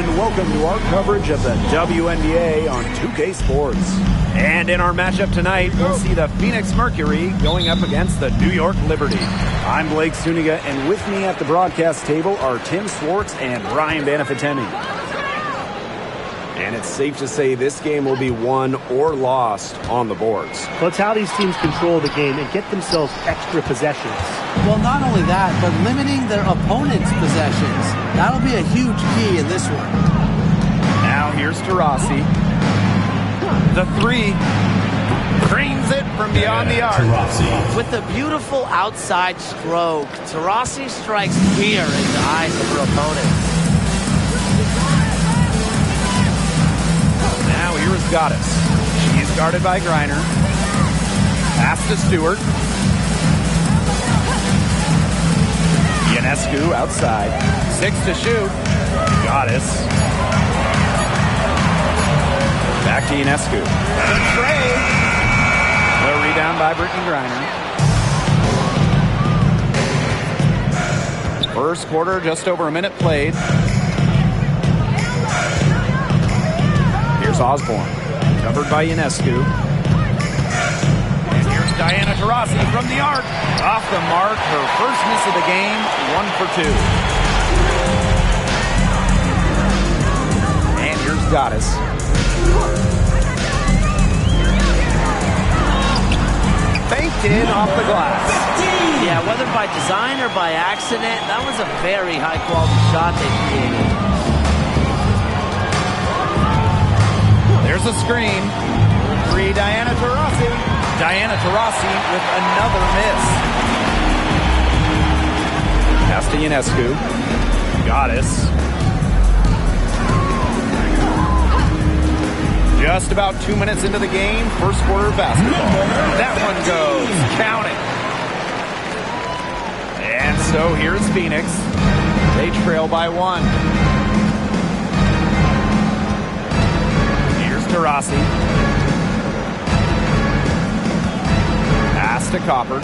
and welcome to our coverage of the WNBA on 2K Sports. And in our matchup tonight, we'll see the Phoenix Mercury going up against the New York Liberty. I'm Blake Suniga, and with me at the broadcast table are Tim Swartz and Ryan Banafitemi. And it's safe to say this game will be won or lost on the boards. Well, it's how these teams control the game and get themselves extra possessions. Well, not only that, but limiting their opponent's possessions. That'll be a huge key in this one. Now here's Taurasi. The three. Cranes it from beyond the arc. Taurasi. With a beautiful outside stroke, Taurasi strikes fear in the eyes of her opponent. Now here's Goddess. She's guarded by Griner. Pass to Stewart. Ionescu outside. 6 to shoot. Goddess. Back to Ionescu. The trade. The rebound by Brittany Griner. First quarter, just over a minute played. Here's Osborne. Covered by Ionescu. And here's Diana Taurasi from the arc. Off the mark, her first miss of the game, 1 for 2. And here's Goddess. Banked in off the glass. Yeah, whether by design or by accident, that was a very high-quality shot they created. There's a screen. 3, Diana Taurasi. Diana Taurasi with another miss. Pass to Ionescu. Goddess. Just about 2 minutes into the game, first quarter basketball. That one goes. Count it. And so here's Phoenix. They trail by 1. Here's Taurasi. Pass to Copper.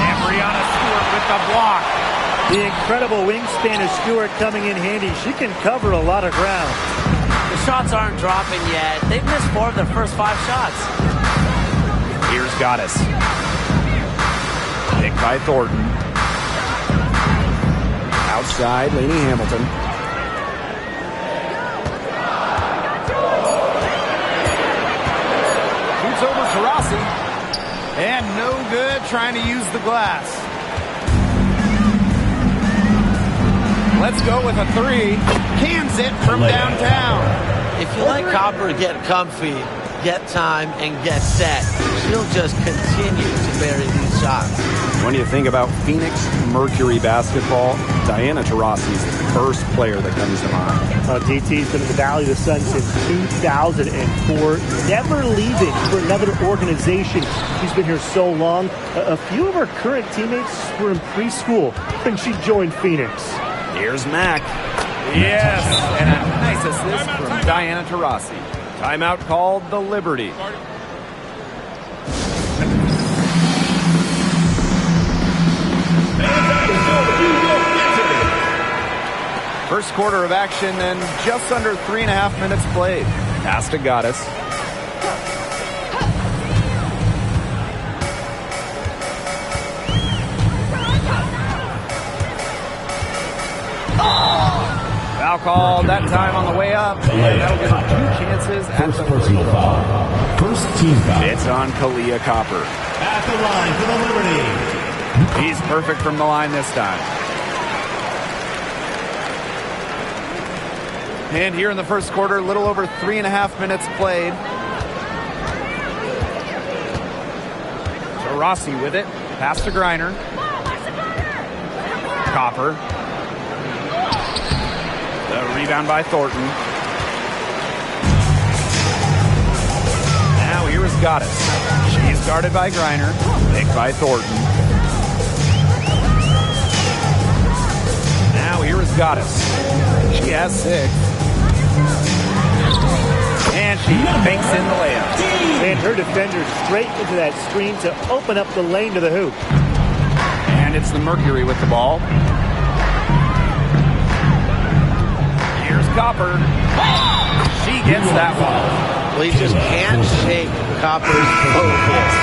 And Brianna Stewart with the block. The incredible wingspan of Stewart coming in handy. She can cover a lot of ground. The shots aren't dropping yet. They've missed 4 of their first 5 shots. Here's Goddess. Picked by Thornton. Outside, Lainey Hamilton. Shoots over Taurasi. And no good trying to use the glass. Let's go with a 3. Cans it from downtown. If you let Copper get comfy, get time, and get set, she'll just continue to bury these shots. When you think about Phoenix Mercury basketball, Diana Taurasi is the first player that comes to mind. DT's been in the Valley of the Sun since 2004, never leaving for another organization. She's been here so long. A few of her current teammates were in preschool when she joined Phoenix. Here's Mack. Yes, and a nice assist from Diana Taurasi. Timeout called the Liberty. First quarter of action, and just under 3.5 minutes played. Pass to Goddess. Foul called that time on the way up. And that'll give her 2 chances at First the personal foul. First team foul. It's on Kalia Copper. At the line for the Liberty. He's perfect from the line this time. And here in the first quarter, a little over 3.5 minutes played. Taurasi with it. Pass to Griner. Copper. The rebound by Thornton. Now here is Goddess. She's guarded by Griner. Picked by Thornton. Now here is Goddess. She has 6. And she banks in the layup. And her defender straight into that screen to open up the lane to the hoop. And it's the Mercury with the ball. Copper. She gets that one. Well, you just can't shake Copper's focus.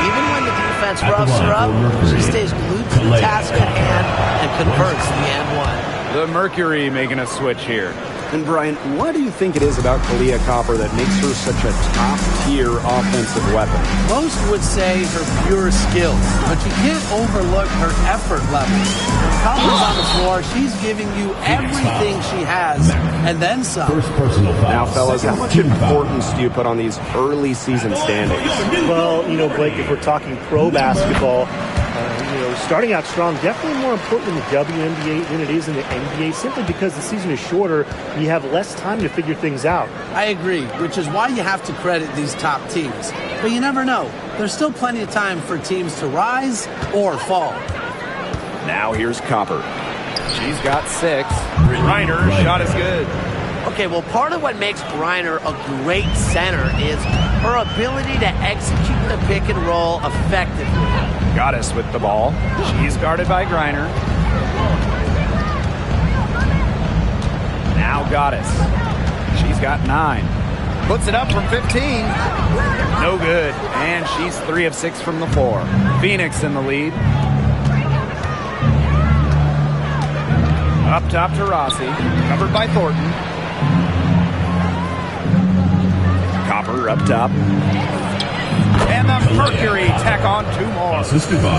Even when the defense roughs her up, she stays glued to the task at hand and converts the and one. The Mercury making a switch here. And Brian, what do you think it is about Kahleah Copper that makes her such a top-tier offensive weapon? Most would say her pure skills, but you can't overlook her effort level. When Copper's on the floor, she's giving you everything she has, and then some. First personal foul. Now, fellas, how much importance do you put on these early season standings? Well, Blake, if we're talking pro basketball, starting out strong, definitely more important in the WNBA than it is in the NBA, simply because the season is shorter and you have less time to figure things out. I agree, which is why you have to credit these top teams. But you never know. There's still plenty of time for teams to rise or fall. Now here's Copper. She's got 6. Reiner's shot is good. Okay, well, part of what makes Reiner a great center is her ability to execute the pick and roll effectively. Goddess with the ball. She's guarded by Greiner. Now Goddess. She's got 9. Puts it up from 15. No good. And she's 3 of 6 from the floor. Phoenix in the lead. Up top to Rossi. Covered by Thornton. Copper up top. And the Mercury tack on 2 more.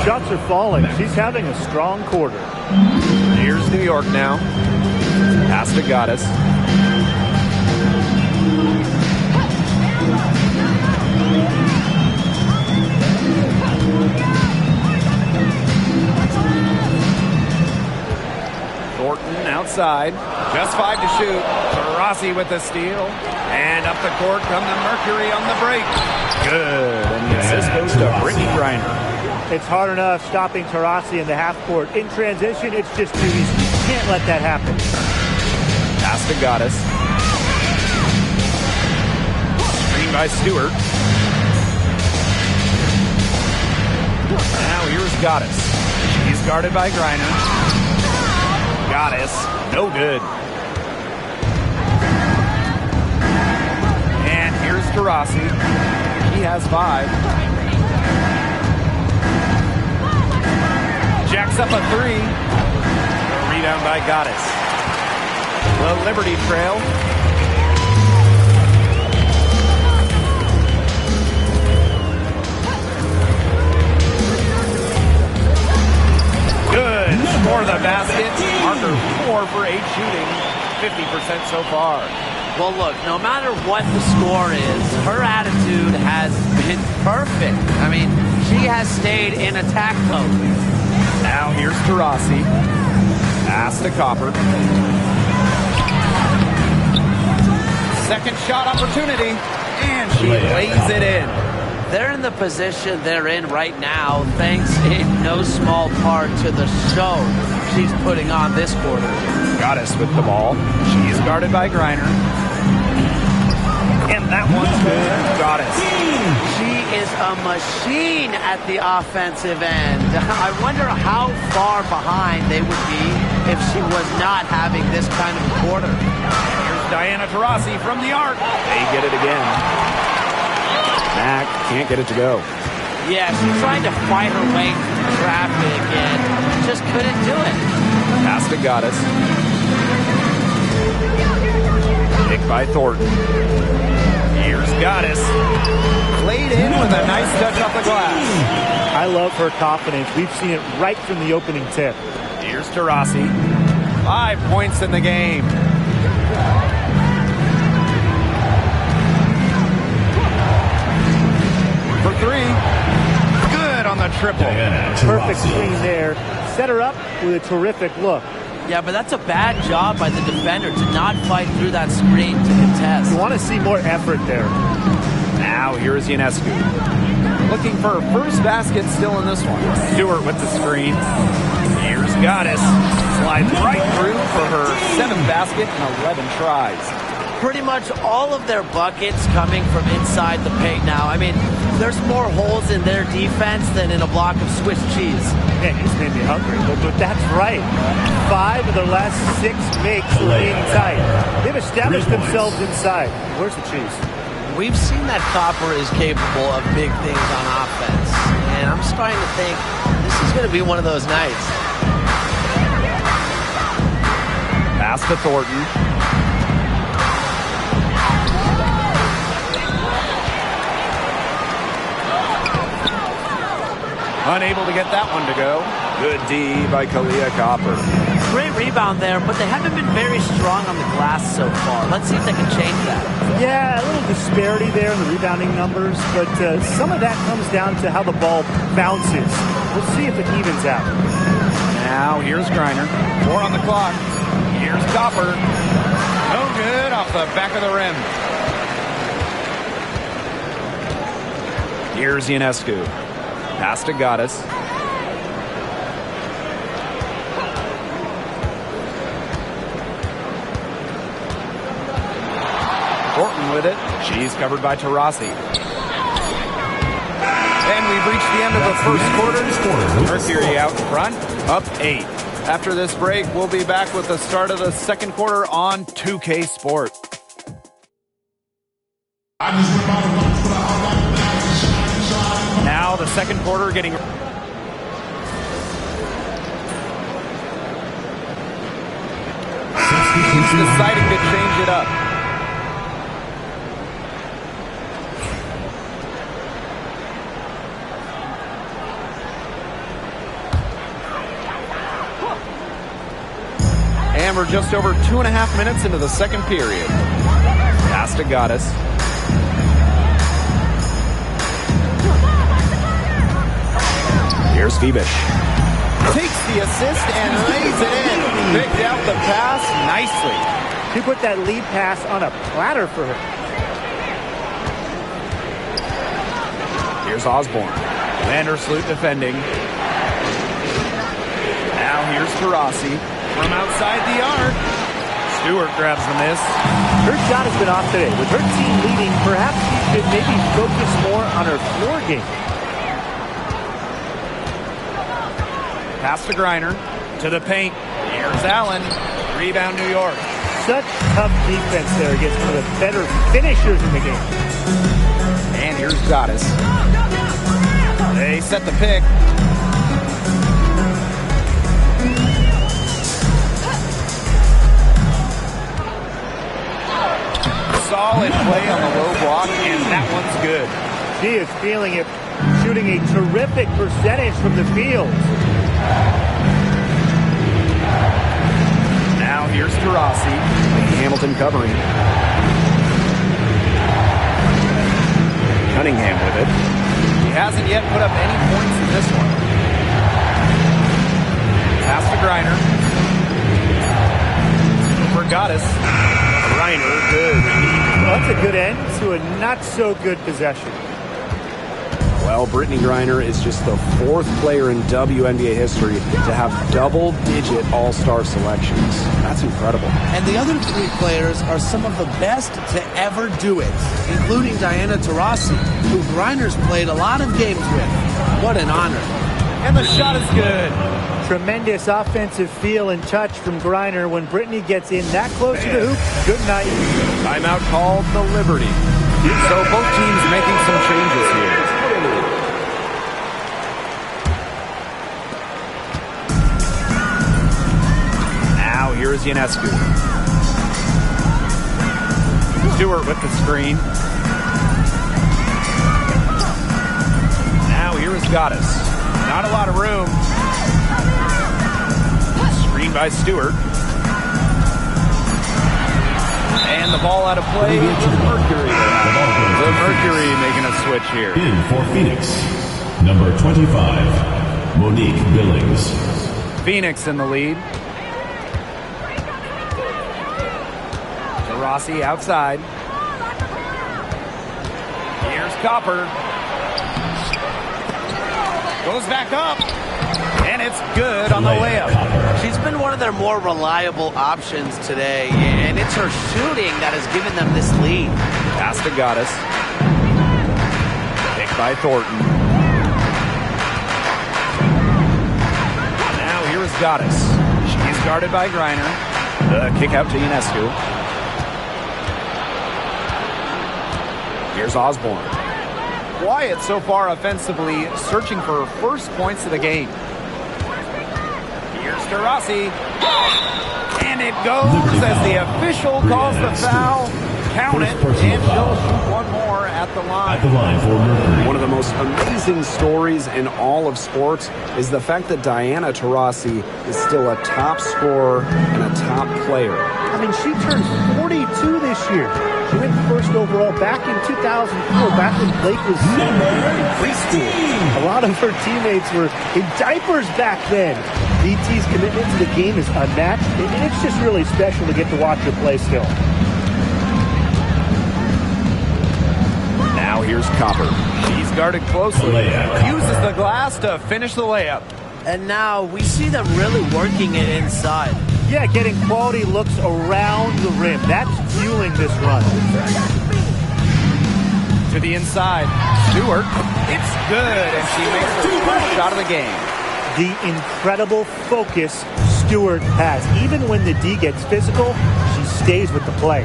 Shots are falling. She's having a strong quarter. Here's New York now. Pass to Goddess. Thornton outside. Just 5 to shoot. Taurasi with the steal. And up the court come the Mercury on the break. Good. And the assist goes to Brittany Griner. It's hard enough stopping Taurasi in the half court. In transition, it's just too easy. Can't let that happen. Pass to Goddess. Screen by Stewart. Now here's Goddess. She's guarded by Griner. Goddess. No good. And here's Taurasi. He has 5. Jacks up a 3. A rebound by Goddess. The Liberty trail. Good. For the basket. Marker 4 for 8 shooting. 50% so far. Well, look, no matter what the score is, her attitude has been perfect. I mean, she has stayed in attack mode. Now here's Taurasi. Pass to Copper. Second shot opportunity, and she lays it in. They're in the position they're in right now, thanks in no small part to the show she's putting on this quarter. Goddess with the ball. She's guarded by Griner. And that one's good. Goddess. She is a machine at the offensive end. I wonder how far behind they would be if she was not having this kind of quarter. Here's Diana Taurasi from the arc. They get it again. Mac can't get it to go. Yeah, she's trying to fight her way through traffic and just couldn't do it. Pass to Goddess. Picked by Thornton. Here's Goddess. Laid in with a nice touch off the glass. I love her confidence. We've seen it right from the opening tip. Here's Taurasi. 5 points in the game. For 3. Good on the triple. Perfect screen there. Set her up with a terrific look. Yeah, but that's a bad job by the defender to not fight through that screen to contest. You want to see more effort there. Now here's Ionescu. Looking for her first basket still in this one. Stewart with the screen. Here's Goddess. Slides right through for her 7th basket and 11 tries. pretty much all of their buckets coming from inside the paint now. I mean, there's more holes in their defense than in a block of Swiss cheese. Man, you just made me hungry, but that's right. 5 of their last 6 makes were inside. They've established themselves inside. Where's the cheese? We've seen that Copper is capable of big things on offense, and I'm starting to think this is going to be one of those nights. Pass to Thornton. Unable to get that one to go. Good D by Kalia Copper. Great rebound there, but they haven't been very strong on the glass so far. Let's see if they can change that. Yeah, a little disparity there in the rebounding numbers, but some of that comes down to how the ball bounces. We'll see if it evens out. Now here's Griner. 4 on the clock. Here's Copper. No good off the back of the rim. Here's Ionescu. Pass to Goddess. Thornton with it. She's covered by Taurasi. And we've reached the end of the first quarter. Mercury out front, up 8. After this break, we'll be back with the start of the second quarter on 2K Sport. Now the second quarter getting... He's deciding to change it up. And we're just over 2.5 minutes into the second period. Pass to Goddess. Here's Fibish. Takes the assist and lays it in. Picked out the pass nicely. She put that lead pass on a platter for her. Here's Osborne. Vandersloot defending. Now here's Taurasi. From outside the arc, Stewart grabs the miss. Her shot has been off today. With her team leading, perhaps she should maybe focus more on her floor game. Pass to Griner. To the paint. Here's Allen. Rebound New York. Such tough defense there against one of the better finishers in the game. And here's Goddess. They set the pick. Solid play on the low block, and that one's good. She is feeling it, shooting a terrific percentage from the field. Now here's Taurasi. Hamilton covering. Cunningham with it. He hasn't yet put up any points in this one. Pass to Griner. For Goddess. Griner, good. Well, that's a good end to a not-so-good possession. Well, Brittany Griner is just the 4th player in WNBA history to have double-digit all-star selections. That's incredible. And the other 3 players are some of the best to ever do it, including Diana Taurasi, who Griner's played a lot of games with. What an honor. And the shot is good. Tremendous offensive feel and touch from Griner when Brittany gets in that close to the hoop. Good night. Timeout called the Liberty. So both teams making some changes here. Now here's Ionescu. Stewart with the screen. Now here is Goddess. Not a lot of room. Screen by Stewart. And the ball out of play. The Mercury. The Mercury making a switch here. In for Phoenix, number 25, Monique Billings. Phoenix in the lead. Taurasi outside. Here's Copper. Goes back up. And it's good on the layup. She's been one of their more reliable options today, and it's her shooting that has given them this lead. Pass to Goddess. Picked by Thornton. Now here's Goddess. She's guarded by Griner. The kick out to Ionescu. Here's Osborne. Quiet so far offensively, searching for first points of the game. Here's Taurasi. And it goes as the official calls the foul. Count it, and she'll shoot one more at the line. For Mercury. One of the most amazing stories in all of sports is the fact that Diana Taurasi is still a top scorer and a top player. I mean, she turns 42 this year. She went first overall back in 2004, back when Blake was in preschool. A lot of her teammates were in diapers back then. DT's commitment to the game is unmatched, and it's just really special to get to watch her play still. Now here's Copper. She's guarded closely. Uses the glass to finish the layup. And now we see them really working it inside. Yeah, getting quality looks around the rim. That's fueling this run. To the inside. Stewart. It's good, and she makes her first shot of the game. The incredible focus Stewart has. Even when the D gets physical, she stays with the play.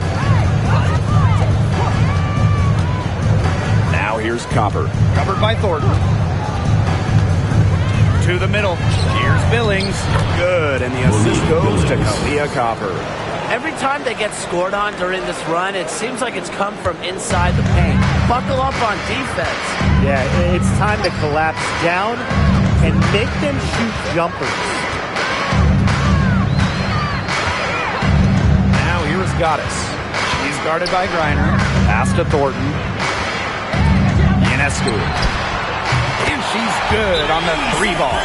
Now here's Copper. Covered by Thornton. To the middle. Here's Billings. Good, and the assist goes to Kalia Copper. Every time they get scored on during this run, it seems like it's come from inside the paint. Buckle up on defense. Yeah, it's time to collapse down and make them shoot jumpers. Now here's Goddess. She's guarded by Griner. Pass to Thornton. Ionescu. And she's good on the three ball.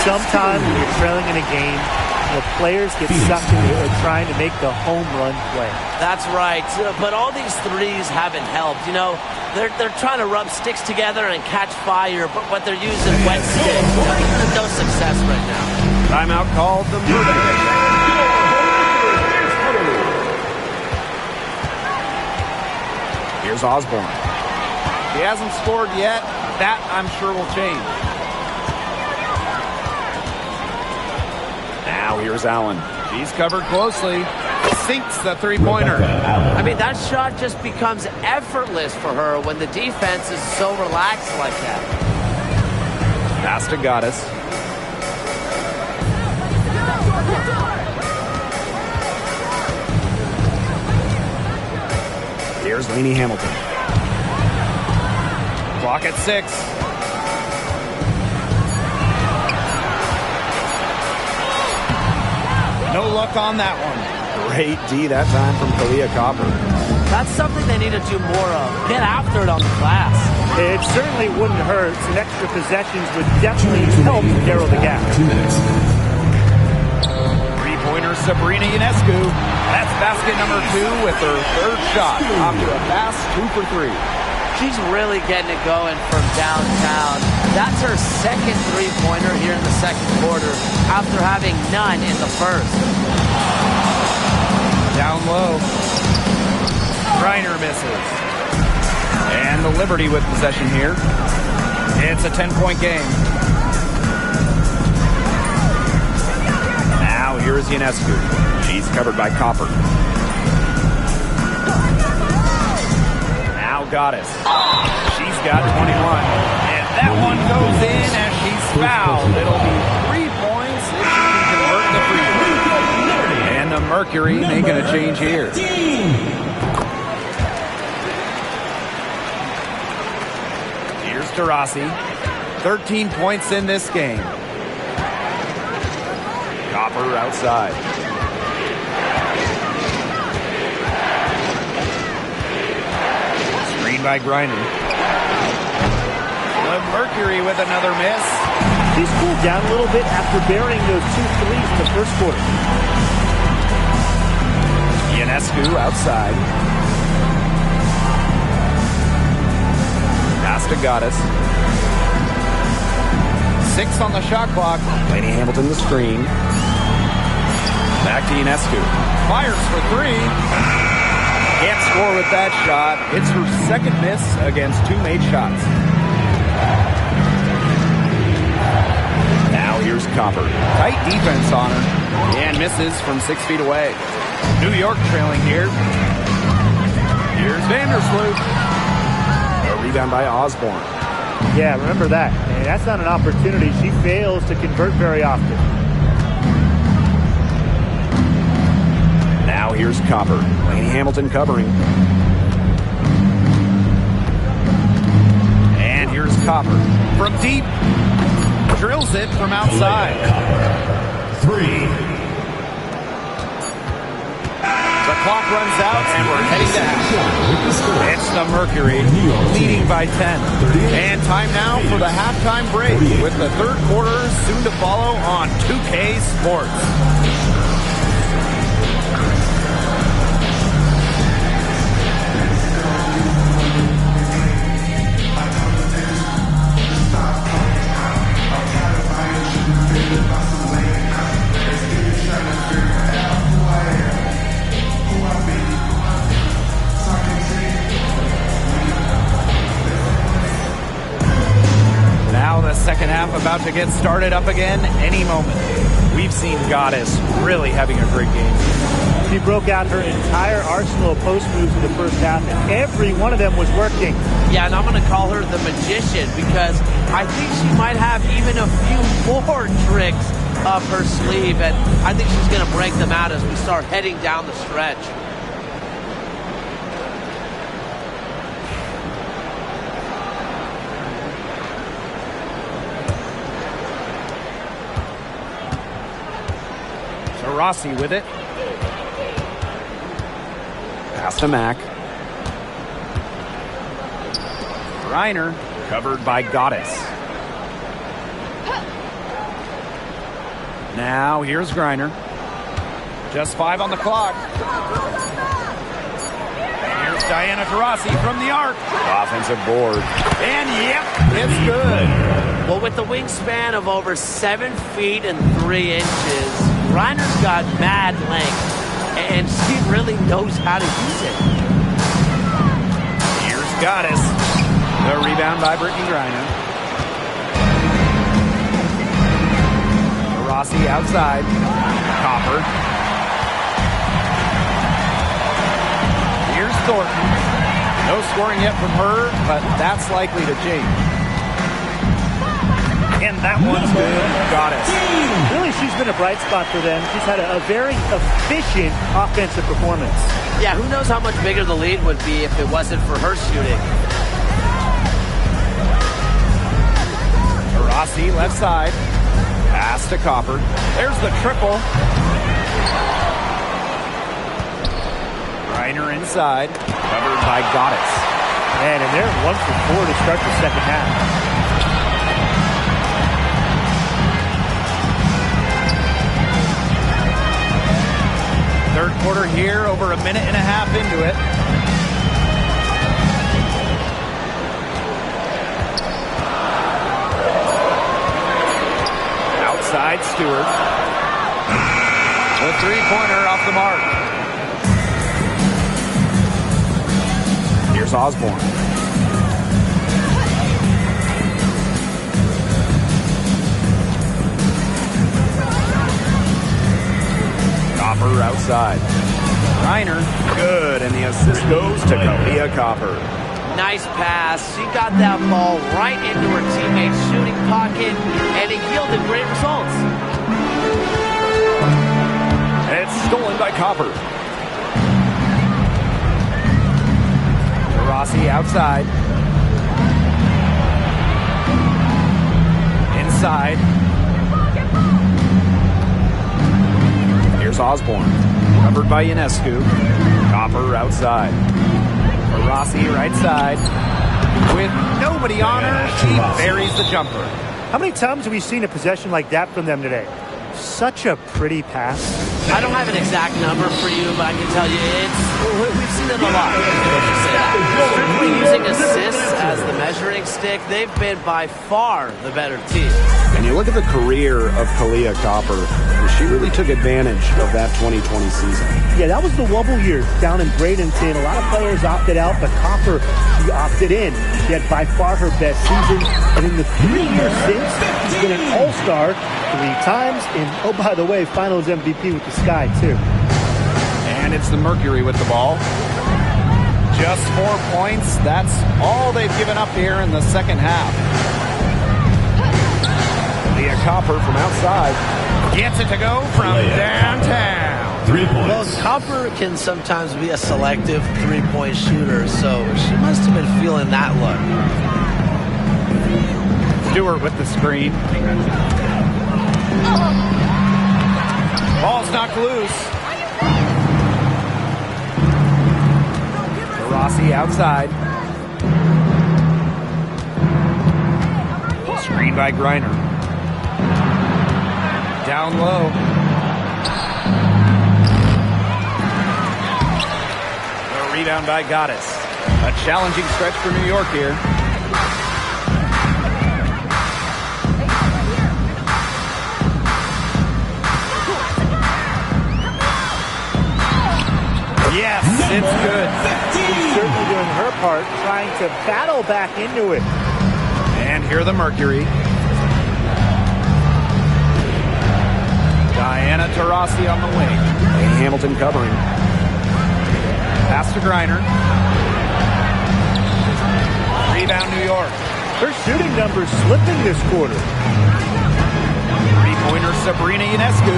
Sometimes when you're trailing in a game, the players get sucked into trying to make the home run play. That's right. But all these threes haven't helped. You know, they're trying to rub sticks together and catch fire, but they're using wet sticks. There's no success right now. Timeout called the Mercury. Here's Osborne. He hasn't scored yet. That, I'm sure, will change. Now here's Allen. She's covered closely. Sinks the three-pointer. I mean, that shot just becomes effortless for her when the defense is so relaxed like that. Pass to Goddess. Here's Lainey Hamilton. Clock at 6. No luck on that one. Great D that time from Kalia Copper. That's something they need to do more of. Get after it on the glass. It certainly wouldn't hurt. Some extra possessions would definitely help narrow the gap. 2 minutes. Three-pointer Sabrina Ionescu. That's basket number 2 with her third shot. Off to a fast 2 for 3. She's really getting it going from downtown. That's her second three-pointer here in the second quarter after having none in the first. Down low. Griner misses. And the Liberty with possession here. It's a 10-point game. Now here's Ionescu. She's covered by Copper. Now Goddess. She's got 21. And that one goes in as she's fouled. It'll be 3 points if she can convert the free throw. And the Mercury making a change here. Here's Taurasi. 13 points in this game. Copper outside. Screen by Griner. The Mercury with another miss. She's cooled down a little bit after burying those 2 threes in the first quarter. Ionescu outside. Pass to Goddess. 6 on the shot clock. Laney Hamilton the screen. Back to Ionescu. Fires for 3. Can't score with that shot. It's her second miss against 2 made shots. Now here's Copper. Tight defense on her. And misses from 6 feet away. New York trailing here. Here's Vandersloot. A rebound by Osborne. Yeah, remember that. And that's not an opportunity. She fails to convert very often. Now here's Copper. Laney Hamilton covering. And here's Copper. From deep. Drills it from outside. 3. The clock runs out, and we're heading to half. It's the Mercury, leading by 10. And time now for the halftime break, with the third quarter soon to follow on 2K Sports. Now the second half about to get started up again any moment. We've seen Goddess really having a great game. She broke out her entire arsenal of post moves in the first half, and every one of them was working. Yeah, and I'm going to call her the magician because I think she might have even a few more tricks up her sleeve, and I think she's going to break them out as we start heading down the stretch. Taurasi with it. Pass to Mack. Reiner covered by Goddess. Now here's Griner. Just 5 on the clock. And here's Diana Taurasi from the arc. Offensive board. And yep, it's good. Well, with the wingspan of over 7 feet and 3 inches, Reiner's got mad length, and she really knows how to use it. Here's Goddess. The rebound by Brittany Griner. Taurasi outside. Copper. Here's Thornton. No scoring yet from her, but that's likely to change. And that one's good. Goddess. Really, she's been a bright spot for them. She's had a very efficient offensive performance. Yeah, who knows how much bigger the lead would be if it wasn't for her shooting. Taurasi left side. Pass to Copper. There's the triple. Reiner inside. Covered by Goddess. And they're 1 for 4 to start the second half. Third quarter here, over a minute and a half into it. Outside Stewart. The three-pointer off the mark. Here's Osborne. Copper outside. Reiner, good, and the assist goes to Kalia Copper. Nice pass. She got that ball right into her teammate's shooting pocket, and it yielded great results. And it's stolen by Copper. Taurasi outside. Inside. Here's Osborne. Covered by Ionescu. Copper outside. Taurasi right side. With nobody on her, she buries the jumper. How many times have we seen a possession like that from them today? Such a pretty pass. I don't have an exact number for you, but I can tell you we've seen it a lot. Let's just say that. Strictly using assists as the measuring stick, they've been by far the better team. And you look at the career of Kahlia Copper, she really took advantage of that 2020 season. Yeah, that was the wobble year down in Bradenton. A lot of players opted out, but Copper, she opted in. She had by far her best season. And in the 3 years since, she's been an all-star 3 times. And, oh, by the way, finals MVP with the Sky, too. And it's the Mercury with the ball. Just 4 points. That's all they've given up here in the second half. Kahlia Copper from outside gets it to go from downtown. 3 points. Well, Copper can sometimes be a selective three-point shooter, so she must have been feeling that look. Stewart with the screen. Ball's knocked loose. Taurasi outside. Screen by Griner. Down low. The rebound by Goddess. A challenging stretch for New York here. Yes, it's good. She's certainly doing her part, trying to battle back into it. And here the Mercury. Diana Taurasi on the wing. And Hamilton covering. Pass to Griner. Rebound New York. Her shooting numbers slipping this quarter. Three-pointer Sabrina Ionescu.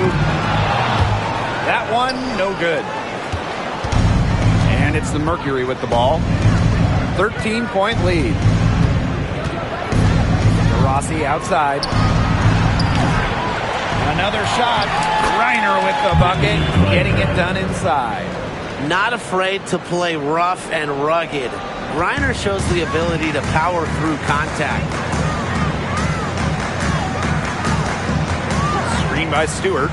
That one, no good. And it's the Mercury with the ball. 13-point lead. Taurasi outside. Another shot. Griner with the bucket, getting it done inside. Not afraid to play rough and rugged. Griner shows the ability to power through contact. Screen by Stewart.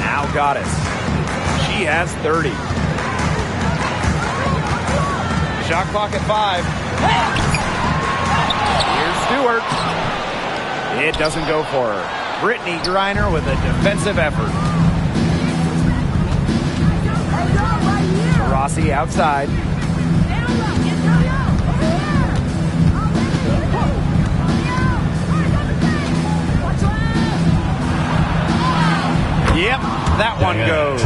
Now Goddess. She has 30. Shot clock at 5. Here's Stewart. It doesn't go for her. Brittany Griner with a defensive effort. Taurasi outside. Yep, that one goes.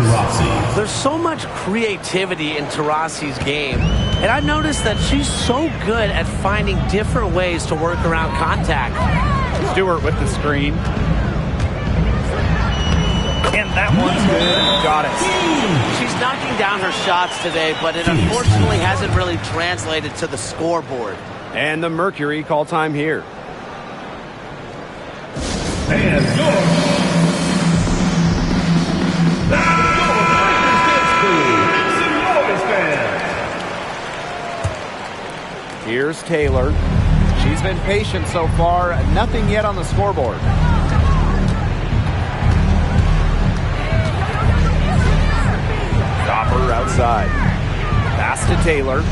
There's so much creativity in Taurasi's game, and I noticed that she's so good at finding different ways to work around contact. Stewart with the screen. And that one's good. Got it. She's knocking down her shots today, but it unfortunately hasn't really translated to the scoreboard. And the Mercury call time here. And your Here's Taylor. She's been patient so far. Nothing yet on the scoreboard. Copper outside. Pass to Taylor.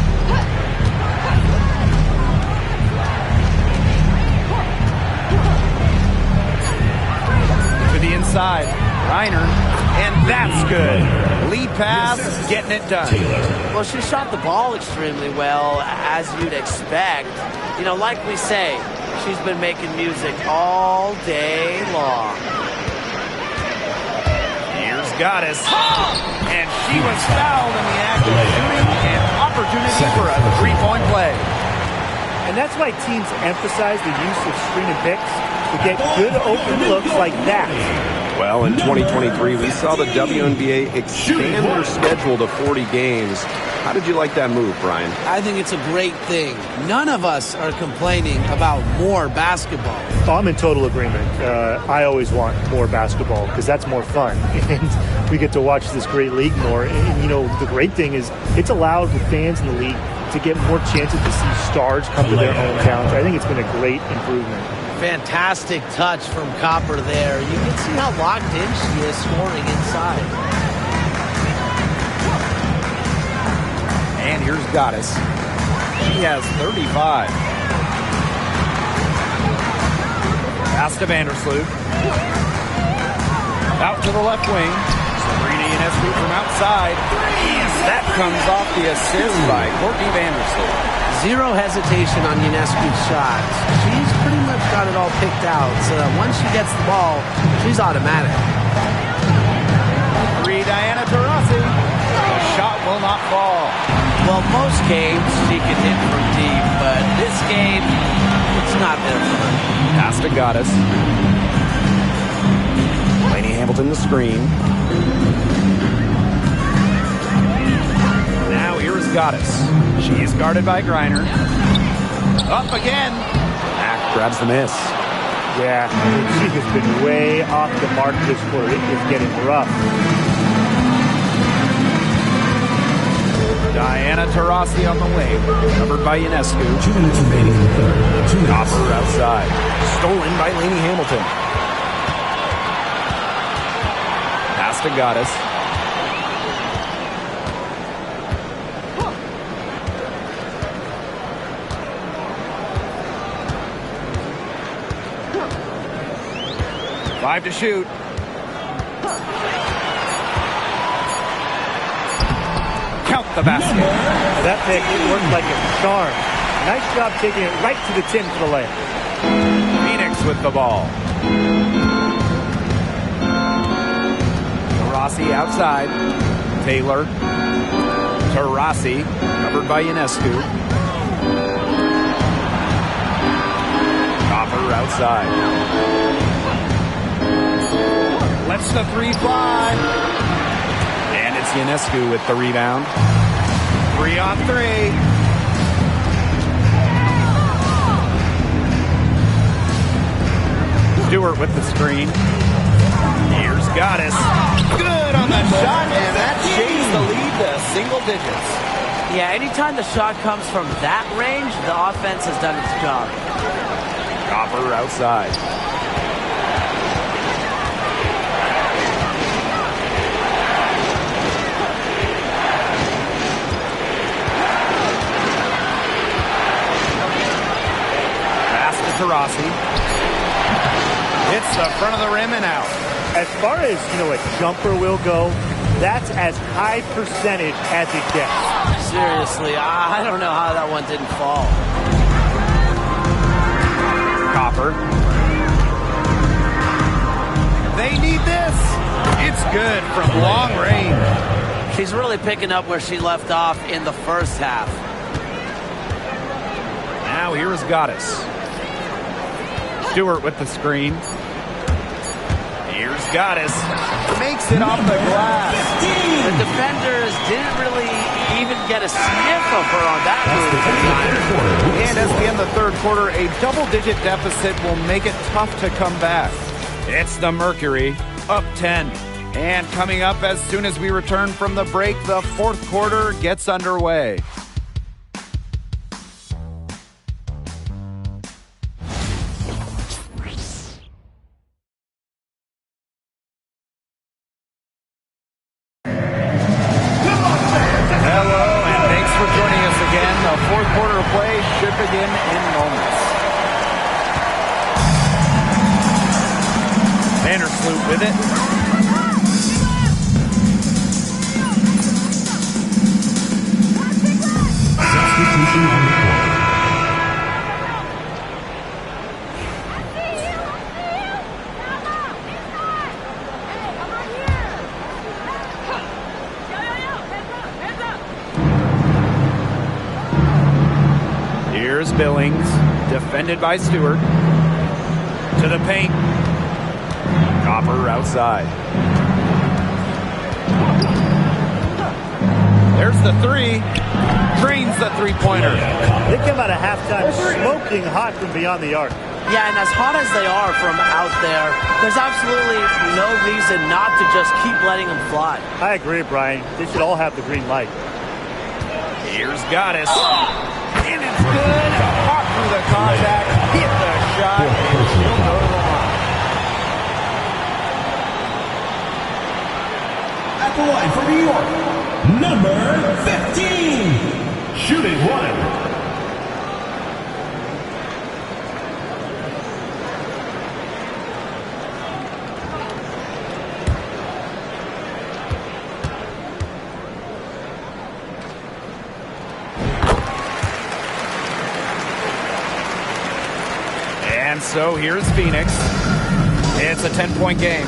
To the inside. Reiner. And that's good. Lead pass, getting it done. Well, she shot the ball extremely well, as you'd expect. You know, like we say, she's been making music all day long. Here's Goddess. And she was fouled in the act of shooting, and opportunity for a three-point play. And that's why teams emphasize the use of screen and picks to get good open looks like that. Well, in 2023, we saw the WNBA expand their schedule to 40 games. How did you like that move, Brian? I think it's a great thing. None of us are complaining about more basketball. Oh, I'm in total agreement. I always want more basketball because that's more fun. And we get to watch this great league more. And, you know, the great thing is it's allowed the fans in the league to get more chances to see stars come to their hometowns. I think it's been a great improvement. Fantastic touch from Copper there. You can see how locked in she is scoring inside. Goddess. She has 35. Pass to Vandersloot. Out to the left wing. Sabrina Ionescu from outside. That comes off the assist by Courtney Vandersloot. Zero hesitation on Ionescu's shots. She's pretty much got it all picked out, so that once she gets the ball, she's automatic. 3, Diana Taurasi. The shot will not fall. Well, most games she can hit from deep, but this game, it's not there for her. Pass to Goddess. Lainey Hamilton the screen. Now here is Goddess. She is guarded by Griner. Up again. Mack grabs the miss. Yeah, she has been way off the mark this quarter. It is getting rough. Diana Taurasi on the wing, covered by Ionescu. 2 minutes remaining in the third. Copper outside. Stolen by Lainey Hamilton. Pass to Goddess. Five to shoot. Count the basket. That pick worked like a charm. Nice job taking it right to the tin for the layup. Phoenix with the ball. Taurasi outside. Taylor. Taurasi, covered by Ionescu. Copper outside. Lets the 3 fly. And it's Ionescu with the rebound. 3 on 3. Stewart with the screen. Here's Goddess. Good on the shot, and that shakes the lead to single digits. Yeah, anytime the shot comes from that range, the offense has done its job. Copper outside. Pass to Taurasi. Hits the front of the rim and out. As far as, a jumper will go, that's as high percentage as it gets. Seriously, I don't know how that one didn't fall. Copper. They need this. It's good from long range. She's really picking up where she left off in the first half. Now here is Goddess. Stewart with the screen. Here's Goddess. Makes it off the glass. The defenders didn't really even get a sniff of her on that move. And as we end the third quarter, a double-digit deficit will make it tough to come back. It's the Mercury, up 10. And coming up as soon as we return from the break, the fourth quarter gets underway. Begin in moments. Vandersloot with it. Substitution on the court. Here's Billings, defended by Stewart. To the paint. Copper outside. There's the 3. Drains the three-pointer. They come out of halftime smoking hot from beyond the arc. Yeah, and as hot as they are from out there, there's absolutely no reason not to just keep letting them fly. I agree, Brian. They should all have the green light. Here's Goddess. And it's good. Hot through the contact. Hit the shot. And she'll go to the line. At the line for New York, number 15. shooting 1. And so here's Phoenix. It's a 10-point game.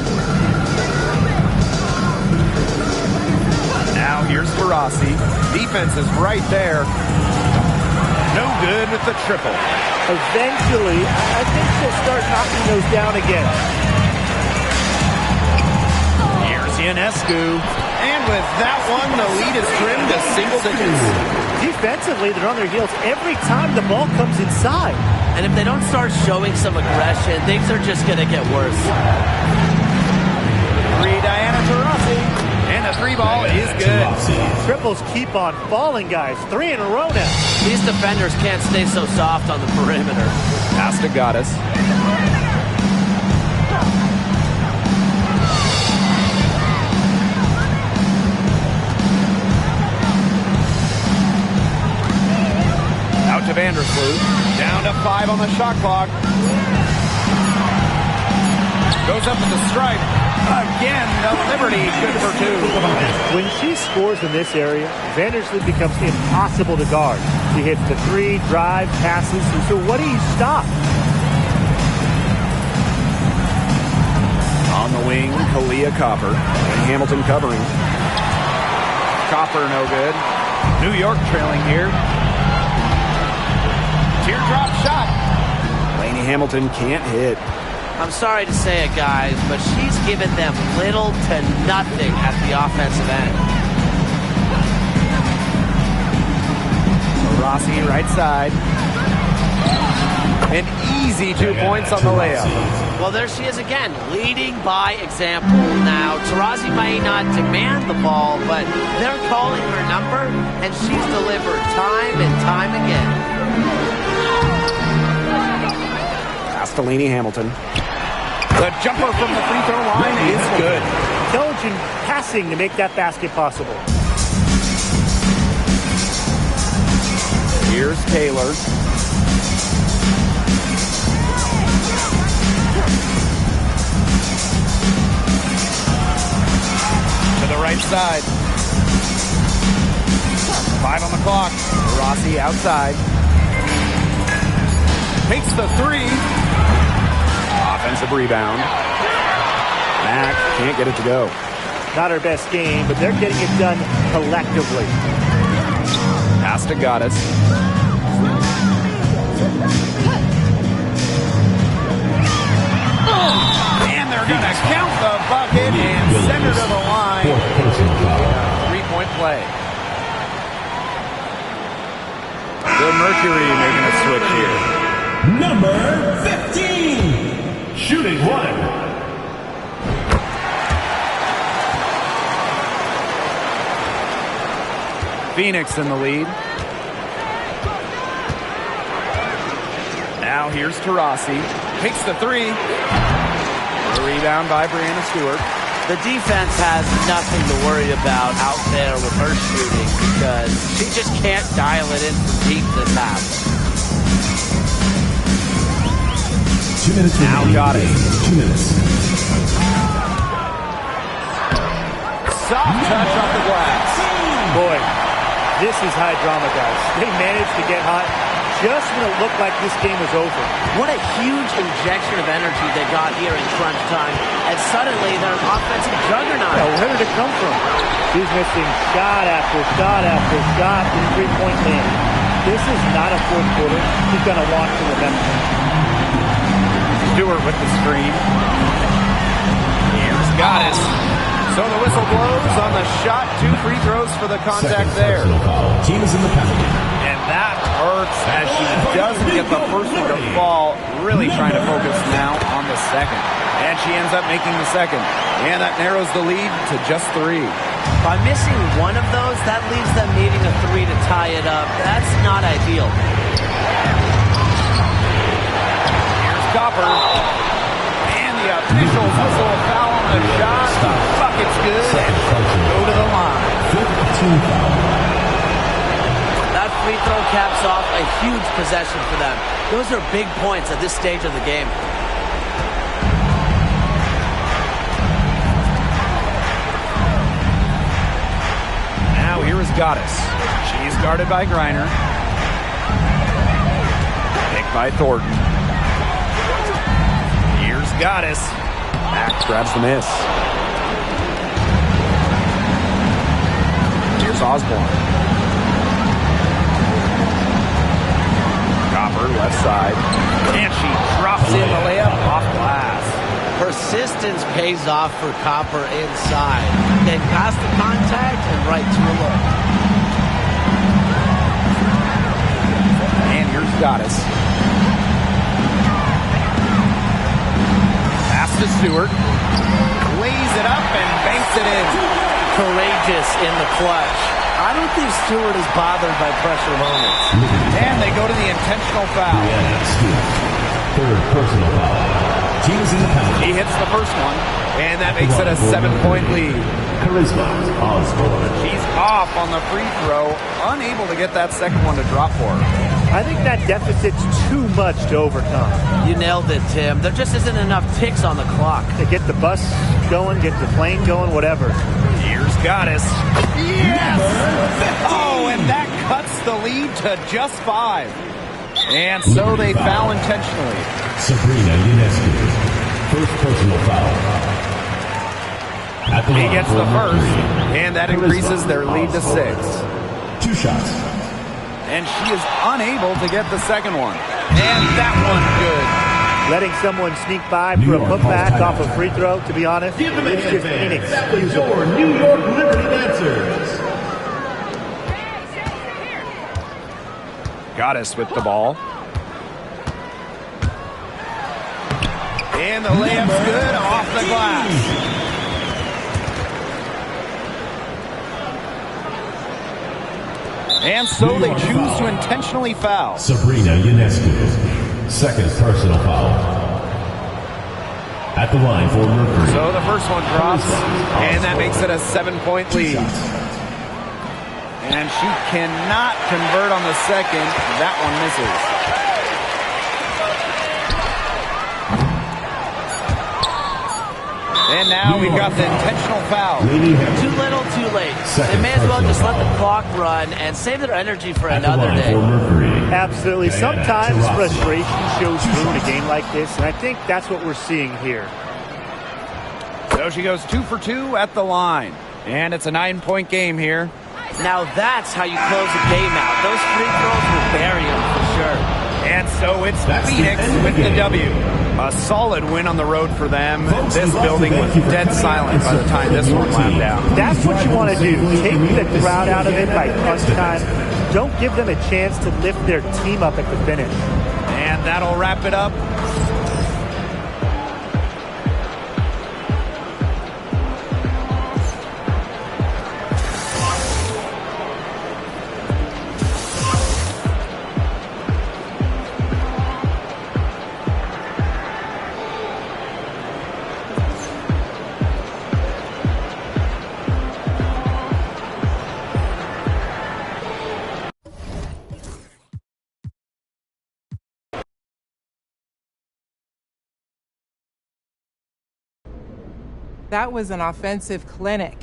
Now here's Taurasi. Defense is right there. No good with the triple. Eventually, I think she'll start knocking those down again. Here's Ionescu. And with that one, the lead is trimmed to single digits. Defensively, they're on their heels every time the ball comes inside. And if they don't start showing some aggression, things are just going to get worse. Diana Taurasi. And the three ball is good. Triples keep on falling, guys. 3 in a row now. These defenders can't stay so soft on the perimeter. Pass to Goddess. Out to Vandersloot. Down to 5 on the shot clock. Goes up with the stripe. Again, the Liberty good for 2. When she scores in this area, Vandersloot becomes impossible to guard. She hits the 3, drive, passes, so what do you stop? On the wing, Kalia Copper. And Hamilton covering. Copper no good. New York trailing here. Teardrop shot. Lainey Hamilton can't hit. I'm sorry to say it, guys, but she's given them little to nothing at the offensive end. Taurasi right side. An easy 2 points on the layup. Well, there she is again, leading by example. Now, Taurasi may not demand the ball, but they're calling her number, and she's delivered time and time again. Pass to Lainey Hamilton. The jumper from the free throw line is good. Intelligent passing to make that basket possible. Here's Taylor. To the right side. 5 on the clock. Rossi outside. Takes the 3. Offensive rebound. Mack can't get it to go. Not her best game, but they're getting it done collectively. Pass to Goddess. And they're going to count the bucket and send her to the line. 3-point play. The Mercury making a switch here. Number 15, shooting 1. Phoenix in the lead. Now here's Taurasi. Takes the 3. A rebound by Brianna Stewart. The defense has nothing to worry about out there with her shooting because she just can't dial it in from deep this half. 2 minutes now got it. 2 minutes. Soft touch off the glass. Boy, this is high drama, guys. They managed to get hot just when it looked like this game was over. What a huge injection of energy they got here in crunch time, and suddenly they're an offensive juggernaut. Yeah, where did it come from? She's missing shot after shot after shot in three-point land. This is not a fourth quarter she's going to want to remember. Stewart with the screen. Here's Goddess. So the whistle blows on the shot. 2 free throws for the contact there. Team is in the penalty. And that hurts as she doesn't get the first one to fall. Really trying to focus now on the second. And she ends up making the second. And that narrows the lead to just 3. By missing one of those, that leaves them needing a 3 to tie it up. That's not ideal. Here's Copper. And the officials whistle a foul on the shot. The bucket's good. And go to the line. 15 foul. That free throw caps off a huge possession for them. Those are big points at this stage of the game. Now here is Goddess. She's guarded by Griner. Picked by Thornton. Here's Goddess. Max grabs the miss. Here's Osborne. Copper, left side. And she drops in the layup off glass. Persistence pays off for Copper inside. Then past the contact and right to a look. And here's Goddess. Pass to Stewart. Lays it up and banks it in. Courageous in the clutch. I don't think Stewart is bothered by pressure moments. And they go to the intentional foul. Third personal foul. Teams in the penalty. He hits the first one, and that makes it a 7-point lead. Charisma Osborne. She's off on the free throw, unable to get that second one to drop for her. I think that deficit's too much to overcome. You nailed it, Tim. There just isn't enough ticks on the clock. To get the bus going, get the plane going, whatever. Here's Goddess. Yes! Oh, and that cuts the lead to just 5. And so they foul intentionally. Sabrina Ionescu. First personal foul. At the He line gets for the first, Mercury. and that increases their lead to 6. 2 shots. And she is unable to get the second one. And that one good. Letting someone sneak by for a putback off a free throw, to be honest, it's just inexcusable. Your New York Liberty Dancers. Goddess with the ball. And the layup's good off the glass. And so they choose to intentionally foul. Sabrina Ionescu. Second personal foul. At the line for Mercury. So the first one drops, and that makes it a 7-point lead. And she cannot convert on the second. That one misses. And now we've got the intentional foul. Too little, too late. They may as well just let the clock run and save their energy for another day. Absolutely. Sometimes frustration shows through in a game like this, and I think that's what we're seeing here. So she goes 2 for 2 at the line. And it's a 9-point game here. Now that's how you close a game out. Those free throws will bury them for sure. And so it's Phoenix with the W. A solid win on the road for them. This building was dead silent by the time this one wound down. That's what you want to do. Take the crowd out of it by crunch time. Don't give them a chance to lift their team up at the finish. And that'll wrap it up. That was an offensive clinic.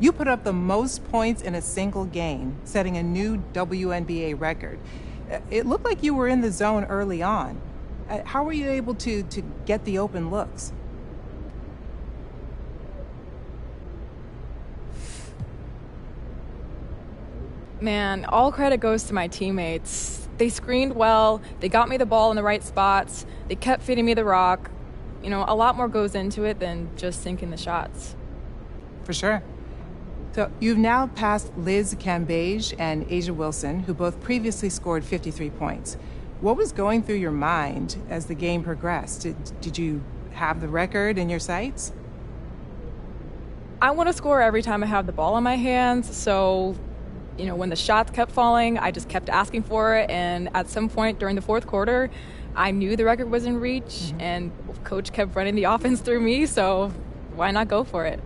You put up the most points in a single game, setting a new WNBA record. It looked like you were in the zone early on. How were you able to get the open looks? Man, all credit goes to my teammates. They screened well, they got me the ball in the right spots, they kept feeding me the rock. You know, a lot more goes into it than just sinking the shots. For sure. So you've now passed Liz Cambage and Asia Wilson, who both previously scored 53 points. What was going through your mind as the game progressed? Did you have the record in your sights? I want to score every time I have the ball in my hands, so, you know, when the shots kept falling, I just kept asking for it, and at some point during the fourth quarter, I knew the record was in reach, and Coach kept running the offense through me, so why not go for it?